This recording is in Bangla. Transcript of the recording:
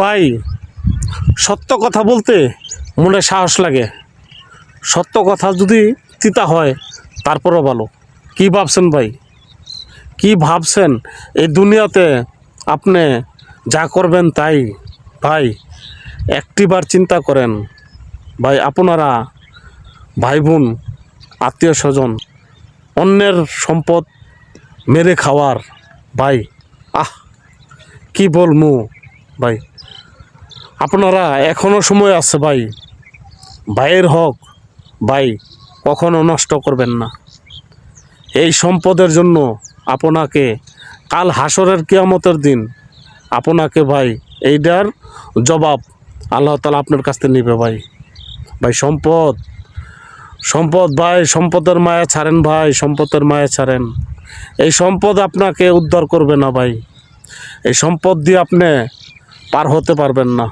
ভাই, সত্য কথা বলতে মনে সাহস লাগে। সত্য কথা যদি তিতা হয় তারপরও ভালো। কি ভাবছেন ভাই? কি ভাবছেন? এই দুনিয়াতে আপনি যা করবেন তাই। ভাই, একটিবার চিন্তা করেন। ভাই, আপনারা ভাই বোন, আত্মীয় স্বজন, অন্যের সম্পদ মেরে খাওয়ার, ভাই কি বলবো ভাই। আপনারা এখনো সময় আছে ভাই। ভাইয়ের হক ভাই কখনো নষ্ট করবেন না। এই সম্পদের জন্য আপনাকে কাল হাসরের কিয়ামতের দিন আপনাকে ভাই এইটার জবাব আল্লাহ তাআলা আপনার কাছ থেকে নেবে ভাই। ভাই, সম্পদ সম্পদ ভাই, সম্পদের মায়া ছাড়েন ভাই, সম্পদের মায়া ছাড়েন। এই সম্পদ আপনাকে উদ্ধার করবে না ভাই। এই সম্পদ দিয়ে আপনি পার হতে পারবেন না।